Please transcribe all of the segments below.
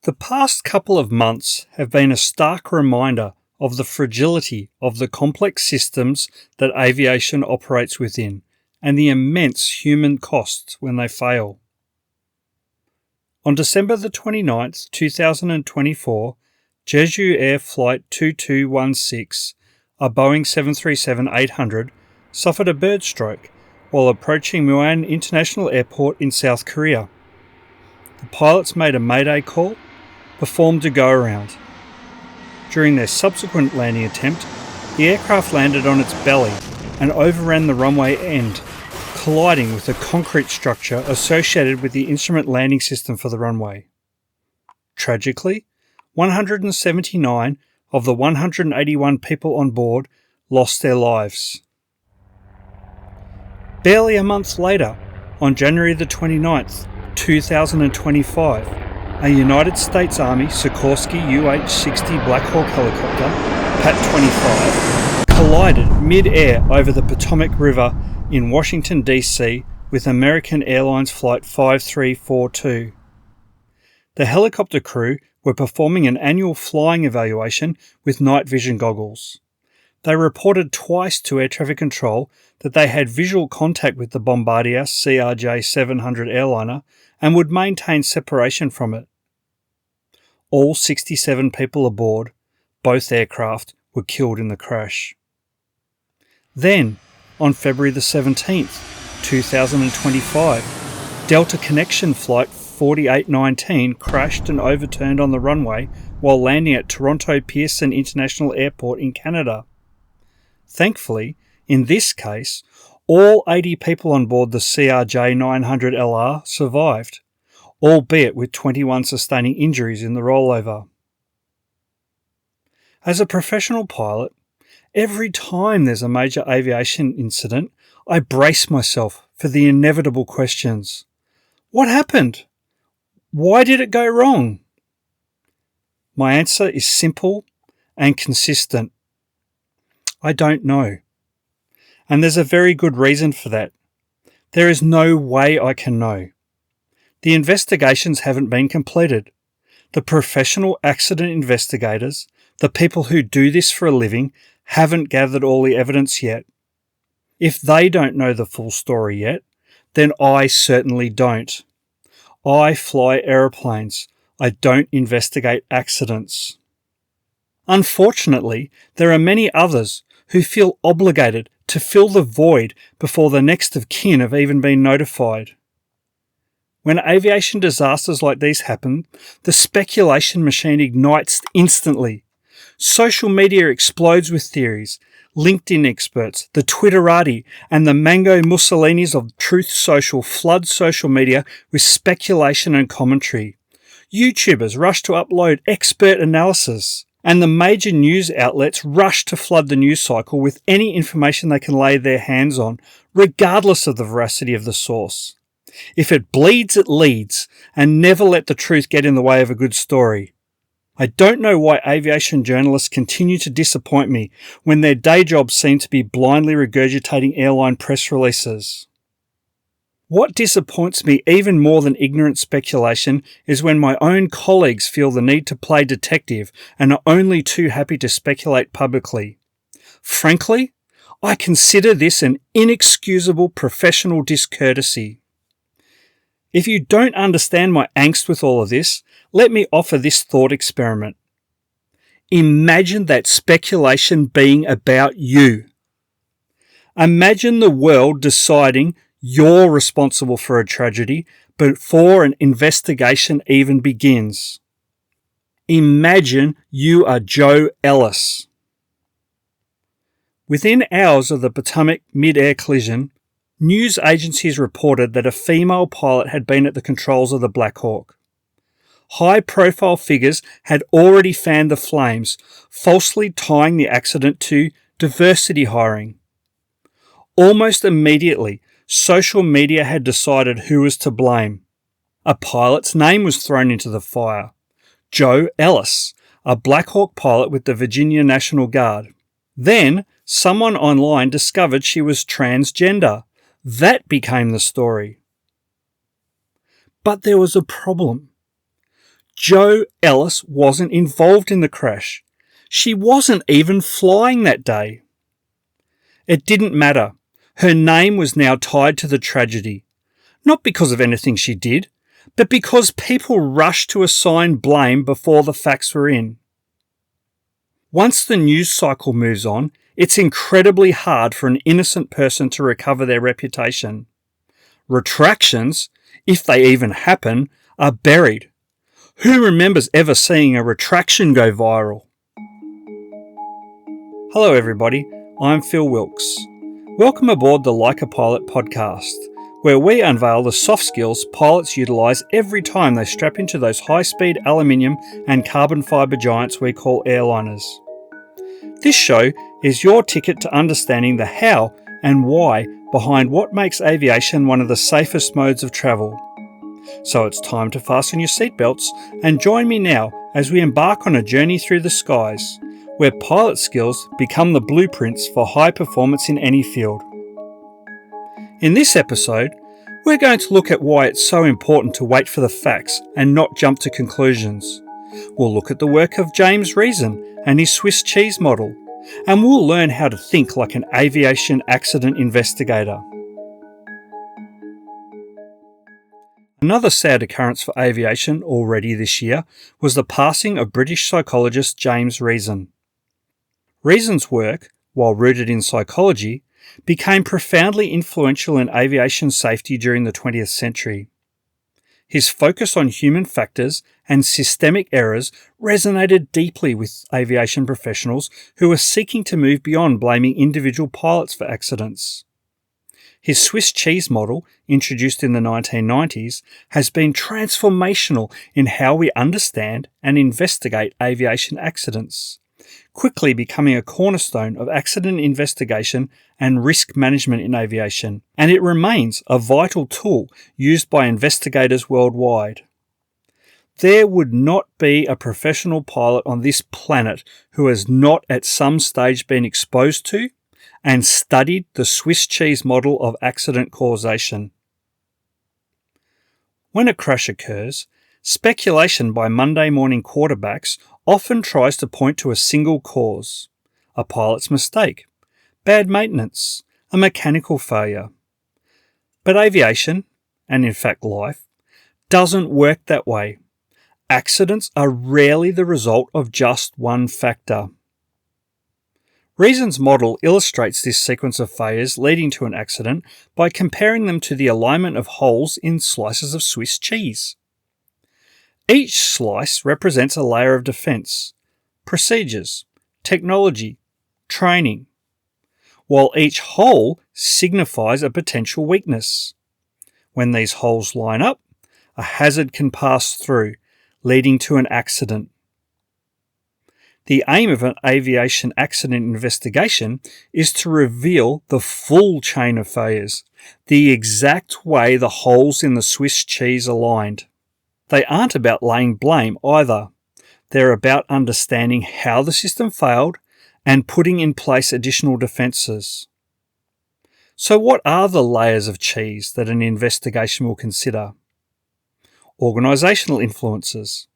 The past couple of months have been a stark reminder of the fragility of the complex systems that aviation operates within and the immense human costs when they fail. On December the 29th, 2024, Jeju Air Flight 2216, a Boeing 737-800, suffered a bird stroke while approaching Muan International Airport in South Korea. The pilots made a mayday call, performed a go-around. During their subsequent landing attempt, the aircraft landed on its belly and overran the runway end, colliding with the concrete structure associated with the instrument landing system for the runway. Tragically, 179 of the 181 people on board lost their lives. Barely a month later, on January the 29th, 2025, a United States Army Sikorsky UH-60 Black Hawk helicopter, PAT-25, collided mid-air over the Potomac River in Washington, D.C. with American Airlines Flight 5342. The helicopter crew were performing an annual flying evaluation with night vision goggles. They reported twice to air traffic control that they had visual contact with the Bombardier CRJ-700 airliner and would maintain separation from it. All 67 people aboard both aircraft were killed in the crash. Then, on February the 17th, 2025, Delta Connection Flight 4819 crashed and overturned on the runway while landing at Toronto Pearson International Airport in Canada. Thankfully, in this case, all 80 people on board the CRJ-900LR survived, albeit with 21 sustaining injuries in the rollover. As a professional pilot, every time there's a major aviation incident, I brace myself for the inevitable questions. What happened? Why did it go wrong? My answer is simple and consistent. I don't know. And there's a very good reason for that. There is no way I can know. The investigations haven't been completed. The professional accident investigators, the people who do this for a living, haven't gathered all the evidence yet. If they don't know the full story yet, then I certainly don't. I fly aeroplanes. I don't investigate accidents. Unfortunately, there are many others who feel obligated to fill the void before the next of kin have even been notified. When aviation disasters like these happen, the speculation machine ignites instantly. Social media explodes with theories. LinkedIn experts, the Twitterati, and the Mango Mussolinis of Truth Social flood social media with speculation and commentary. YouTubers rush to upload expert analysis, and the major news outlets rush to flood the news cycle with any information they can lay their hands on, regardless of the veracity of the source. If it bleeds, it leads, and never let the truth get in the way of a good story. I don't know why aviation journalists continue to disappoint me when their day jobs seem to be blindly regurgitating airline press releases. What disappoints me even more than ignorant speculation is when my own colleagues feel the need to play detective and are only too happy to speculate publicly. Frankly, I consider this an inexcusable professional discourtesy. If you don't understand my angst with all of this, let me offer this thought experiment. Imagine that speculation being about you. Imagine the world deciding you're responsible for a tragedy before an investigation even begins. Imagine you are Joe Ellis. Within hours of the Potomac mid-air collision, news agencies reported that a female pilot had been at the controls of the Black Hawk. High-profile figures had already fanned the flames, falsely tying the accident to diversity hiring. Almost immediately, social media had decided who was to blame. A pilot's name was thrown into the fire. Joe Ellis, a Black Hawk pilot with the Virginia National Guard. Then, someone online discovered she was transgender. That became the story. But there was a problem. Jo Ellis wasn't involved in the crash. She wasn't even flying that day. It didn't matter. Her name was now tied to the tragedy, not because of anything she did, but because people rushed to assign blame before the facts were in. Once the news cycle moves on, it's incredibly hard for an innocent person to recover their reputation. Retractions, if they even happen, are buried. Who remembers ever seeing a retraction go viral? Hello everybody, I'm Phil Wilkes. Welcome aboard the Like a Pilot podcast, where we unveil the soft skills pilots utilise every time they strap into those high-speed aluminium and carbon fibre giants we call airliners. This show is your ticket to understanding the how and why behind what makes aviation one of the safest modes of travel. So it's time to fasten your seatbelts and join me now as we embark on a journey through the skies, where pilot skills become the blueprints for high performance in any field. In this episode, we're going to look at why it's so important to wait for the facts and not jump to conclusions. We'll look at the work of James Reason and his Swiss cheese model, and we'll learn how to think like an aviation accident investigator. Another sad occurrence for aviation already this year was the passing of British psychologist James Reason. Reason's work, while rooted in psychology, became profoundly influential in aviation safety during the 20th century. His focus on human factors and systemic errors resonated deeply with aviation professionals who were seeking to move beyond blaming individual pilots for accidents. His Swiss cheese model, introduced in the 1990s, has been transformational in how we understand and investigate aviation accidents, quickly becoming a cornerstone of accident investigation and risk management in aviation, and it remains a vital tool used by investigators worldwide. There would not be a professional pilot on this planet who has not at some stage been exposed to and studied the Swiss cheese model of accident causation. When a crash occurs, speculation by Monday morning quarterbacks often tries to point to a single cause: a pilot's mistake, bad maintenance, a mechanical failure. But aviation, and in fact life, doesn't work that way. Accidents are rarely the result of just one factor. Reason's model illustrates this sequence of failures leading to an accident by comparing them to the alignment of holes in slices of Swiss cheese. Each slice represents a layer of defence, procedures, technology, training, while each hole signifies a potential weakness. When these holes line up, a hazard can pass through, leading to an accident. The aim of an aviation accident investigation is to reveal the full chain of failures, the exact way the holes in the Swiss cheese aligned. They aren't about laying blame either. They're about understanding how the system failed and putting in place additional defences. So what are the layers of cheese that an investigation will consider? Organisational influences.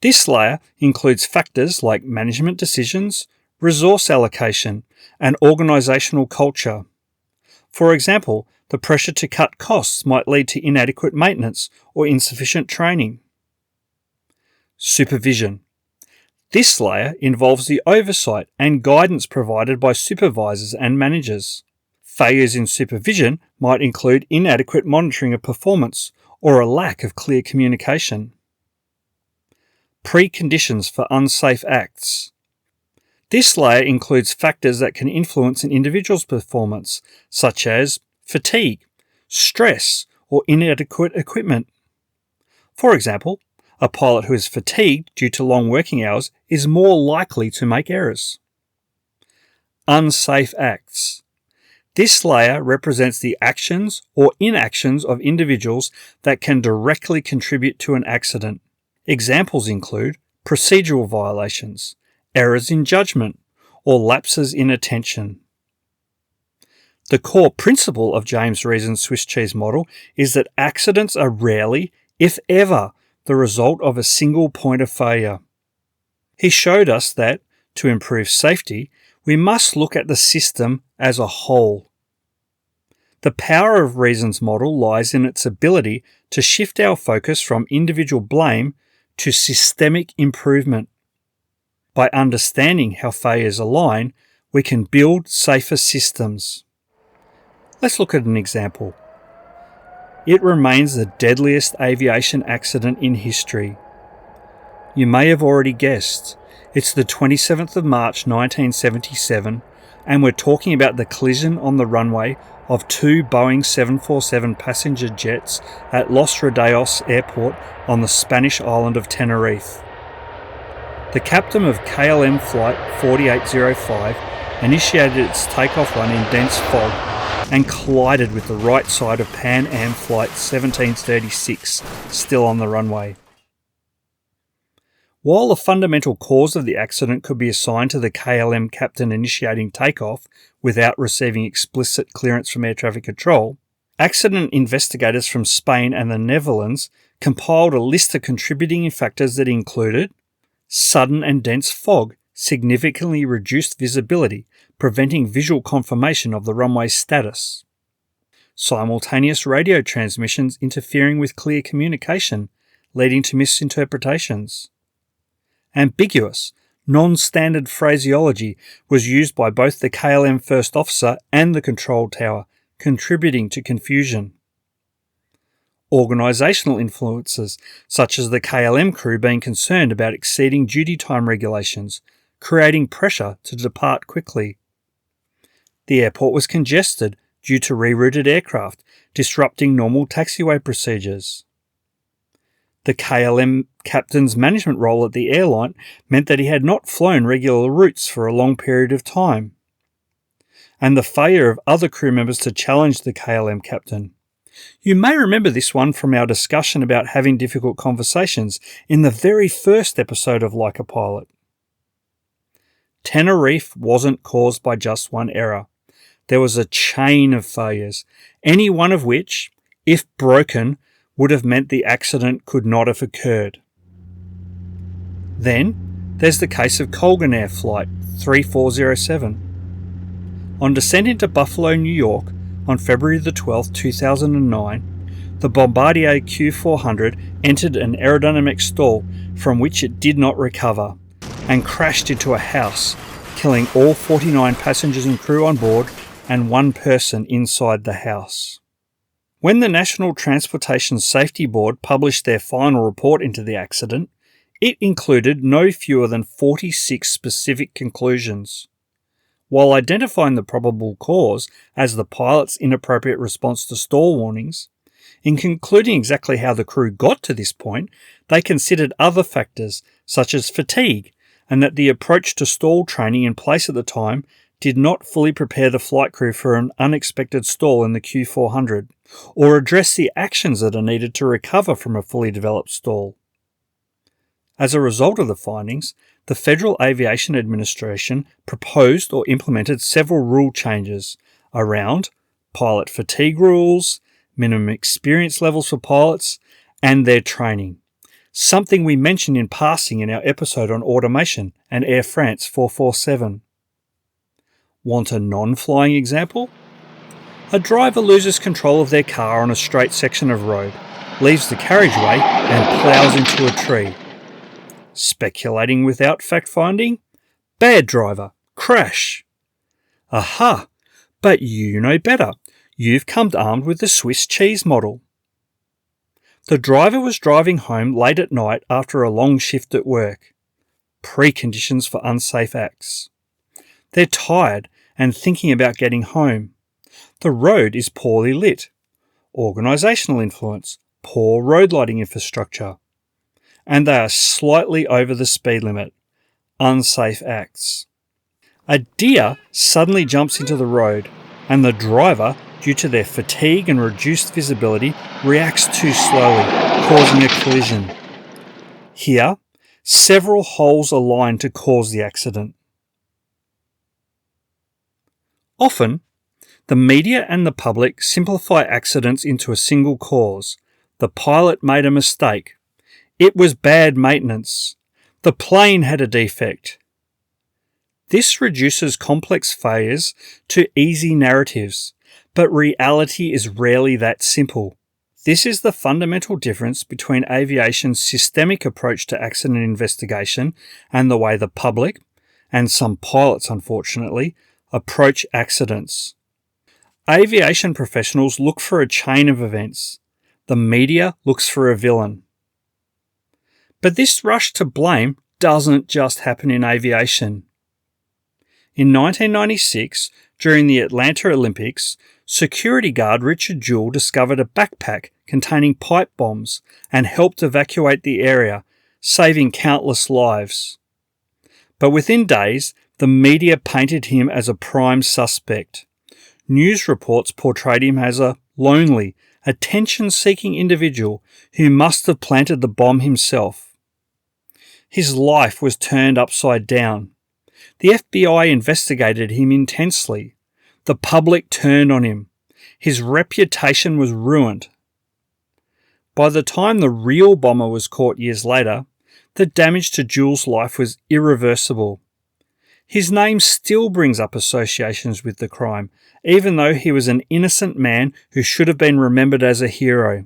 This layer includes factors like management decisions, resource allocation, and organisational culture. For example, the pressure to cut costs might lead to inadequate maintenance or insufficient training. Supervision. This layer involves the oversight and guidance provided by supervisors and managers. Failures in supervision might include inadequate monitoring of performance or a lack of clear communication. Preconditions for unsafe acts. This layer includes factors that can influence an individual's performance, such as fatigue, stress, or inadequate equipment. For example, a pilot who is fatigued due to long working hours is more likely to make errors. Unsafe acts. This layer represents the actions or inactions of individuals that can directly contribute to an accident. Examples include procedural violations, errors in judgment, or lapses in attention. The core principle of James Reason's Swiss cheese model is that accidents are rarely, if ever, the result of a single point of failure. He showed us that, to improve safety, we must look at the system as a whole. The power of Reason's model lies in its ability to shift our focus from individual blame to systemic improvement. By understanding how failures align, we can build safer systems. Let's look at an example. It remains the deadliest aviation accident in history. You may have already guessed. It's the 27th of March 1977, and we're talking about the collision on the runway of two Boeing 747 passenger jets at Los Rodeos Airport on the Spanish island of Tenerife. The captain of KLM Flight 4805 initiated its takeoff run in dense fog and collided with the right side of Pan Am Flight 1736, still on the runway. While the fundamental cause of the accident could be assigned to the KLM captain initiating takeoff without receiving explicit clearance from air traffic control, accident investigators from Spain and the Netherlands compiled a list of contributing factors that included sudden and dense fog significantly reduced visibility, preventing visual confirmation of the runway's status. Simultaneous radio transmissions interfering with clear communication, leading to misinterpretations. Ambiguous, non-standard phraseology was used by both the KLM first officer and the control tower, contributing to confusion. Organisational influences, such as the KLM crew being concerned about exceeding duty time regulations, creating pressure to depart quickly. The airport was congested due to rerouted aircraft, disrupting normal taxiway procedures. The KLM captain's management role at the airline meant that he had not flown regular routes for a long period of time. And the failure of other crew members to challenge the KLM captain. You may remember this one from our discussion about having difficult conversations in the very first episode of Like a Pilot. Tenerife wasn't caused by just one error. There was a chain of failures, any one of which, if broken, would have meant the accident could not have occurred. Then, there's the case of Colgan Air Flight 3407. On descent into Buffalo, New York, on February the 12th, 2009, the Bombardier Q400 entered an aerodynamic stall from which it did not recover and crashed into a house, killing all 49 passengers and crew on board and one person inside the house. When the National Transportation Safety Board published their final report into the accident, it included no fewer than 46 specific conclusions. While identifying the probable cause as the pilot's inappropriate response to stall warnings, in concluding exactly how the crew got to this point, they considered other factors such as fatigue and that the approach to stall training in place at the time did not fully prepare the flight crew for an unexpected stall in the Q400 or address the actions that are needed to recover from a fully developed stall. As a result of the findings, the Federal Aviation Administration proposed or implemented several rule changes around pilot fatigue rules, minimum experience levels for pilots, and their training, something we mentioned in passing in our episode on automation and Air France 447. Want a non-flying example? A driver loses control of their car on a straight section of road, leaves the carriageway and ploughs into a tree. Speculating without fact-finding? Bad driver. Crash. Aha! But you know better. You've come armed with the Swiss cheese model. The driver was driving home late at night after a long shift at work. Preconditions for unsafe acts. They're tired and thinking about getting home. The road is poorly lit. Organisational influence. Poor road lighting infrastructure. And they are slightly over the speed limit. Unsafe acts. A deer suddenly jumps into the road, and the driver, due to their fatigue and reduced visibility, reacts too slowly, causing a collision. Here, several holes align to cause the accident. Often, the media and the public simplify accidents into a single cause. The pilot made a mistake. It was bad maintenance. The plane had a defect. This reduces complex failures to easy narratives, but reality is rarely that simple. This is the fundamental difference between aviation's systemic approach to accident investigation and the way the public, and some pilots unfortunately, approach accidents. Aviation professionals look for a chain of events. The media looks for a villain. But this rush to blame doesn't just happen in aviation. In 1996, during the Atlanta Olympics, security guard Richard Jewell discovered a backpack containing pipe bombs and helped evacuate the area, saving countless lives. But within days, the media painted him as a prime suspect. News reports portrayed him as a lonely, attention-seeking individual who must have planted the bomb himself. His life was turned upside down. The FBI investigated him intensely. The public turned on him. His reputation was ruined. By the time the real bomber was caught years later, the damage to Jewell's life was irreversible. His name still brings up associations with the crime, even though he was an innocent man who should have been remembered as a hero.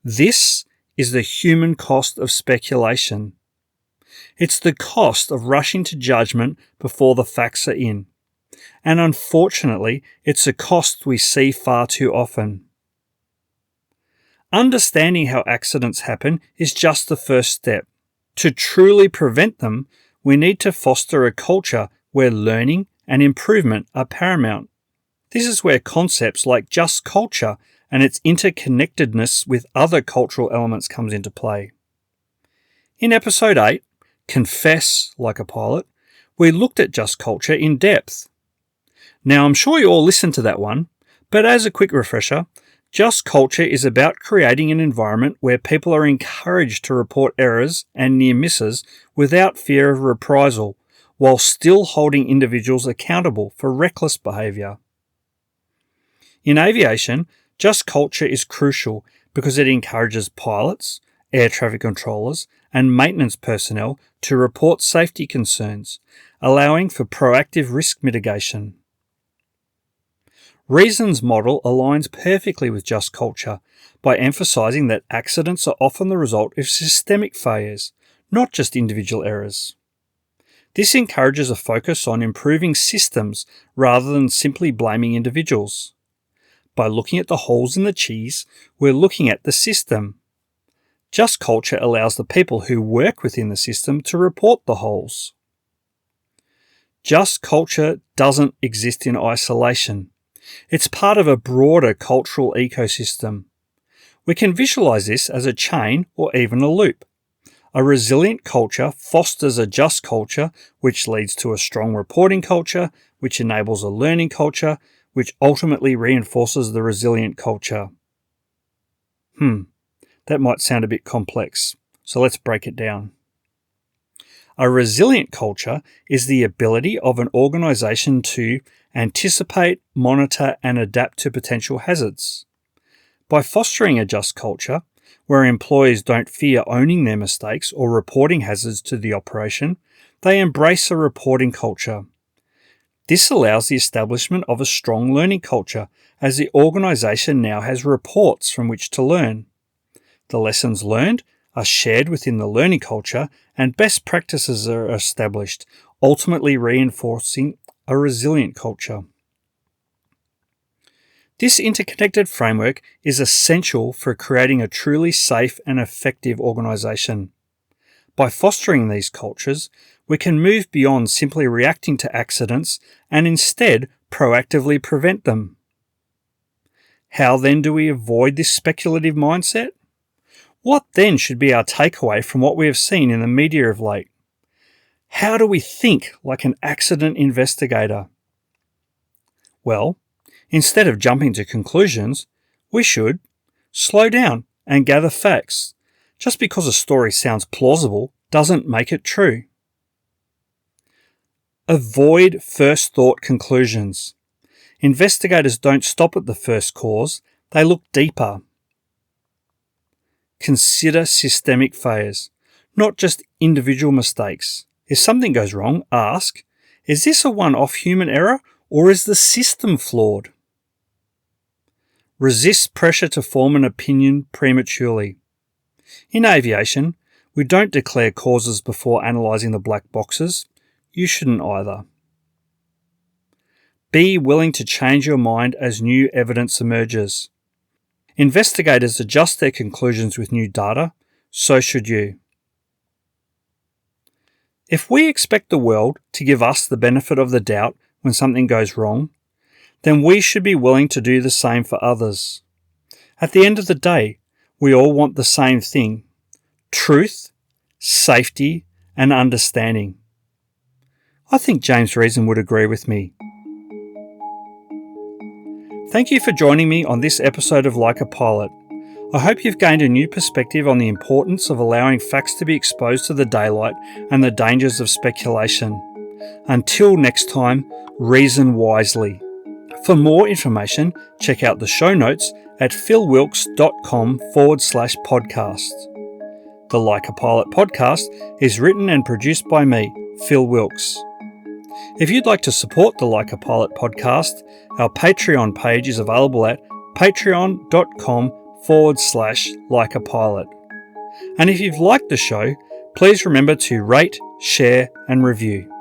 This is the human cost of speculation. It's the cost of rushing to judgment before the facts are in. And unfortunately, it's a cost we see far too often. Understanding how accidents happen is just the first step. To truly prevent them, we need to foster a culture where learning and improvement are paramount. This is where concepts like just culture and its interconnectedness with other cultural elements comes into play. In episode 8, Confess Like a Pilot, we looked at just culture in depth. Now, I'm sure you all listened to that one, but as a quick refresher, just culture is about creating an environment where people are encouraged to report errors and near misses without fear of reprisal, while still holding individuals accountable for reckless behaviour. In aviation, just culture is crucial because it encourages pilots, air traffic controllers, and maintenance personnel to report safety concerns, allowing for proactive risk mitigation. Reason's model aligns perfectly with just culture by emphasising that accidents are often the result of systemic failures, not just individual errors. This encourages a focus on improving systems rather than simply blaming individuals. By looking at the holes in the cheese, we're looking at the system. Just culture allows the people who work within the system to report the holes. Just culture doesn't exist in isolation. It's part of a broader cultural ecosystem. We can visualize this as a chain or even a loop. A resilient culture fosters a just culture, which leads to a strong reporting culture, which enables a learning culture, which ultimately reinforces the resilient culture. That might sound a bit complex, so let's break it down. A resilient culture is the ability of an organisation to anticipate, monitor, and adapt to potential hazards. By fostering a just culture, where employees don't fear owning their mistakes or reporting hazards to the operation, they embrace a reporting culture. This allows the establishment of a strong learning culture, as the organisation now has reports from which to learn. The lessons learned are shared within the learning culture and best practices are established, ultimately reinforcing a resilient culture. This interconnected framework is essential for creating a truly safe and effective organisation. By fostering these cultures, we can move beyond simply reacting to accidents and instead proactively prevent them. How then do we avoid this speculative mindset? What then should be our takeaway from what we have seen in the media of late? How do we think like an accident investigator? Well, instead of jumping to conclusions, we should slow down and gather facts. Just because a story sounds plausible doesn't make it true. Avoid first thought conclusions. Investigators don't stop at the first cause, they look deeper. consider systemic failures, not just individual mistakes. If something goes wrong, ask, is this a one-off human error or is the system flawed? Resist pressure to form an opinion prematurely. In aviation, we don't declare causes before analysing the black boxes. You shouldn't either. Be willing to change your mind as new evidence emerges. Investigators adjust their conclusions with new data, so should you. If we expect the world to give us the benefit of the doubt when something goes wrong, then we should be willing to do the same for others. At the end of the day, we all want the same thing: truth, safety, and understanding. I think James Reason would agree with me. Thank you for joining me on this episode of Like a Pilot. I hope you've gained a new perspective on the importance of allowing facts to be exposed to the daylight and the dangers of speculation. Until next time, reason wisely. For more information, check out the show notes at philwilkes.com/podcast. The Like a Pilot podcast is written and produced by me, Phil Wilkes. If you'd like to support the Like a Pilot podcast, our Patreon page is available at patreon.com/likeapilot. And if you've liked the show, please remember to rate, share, and review.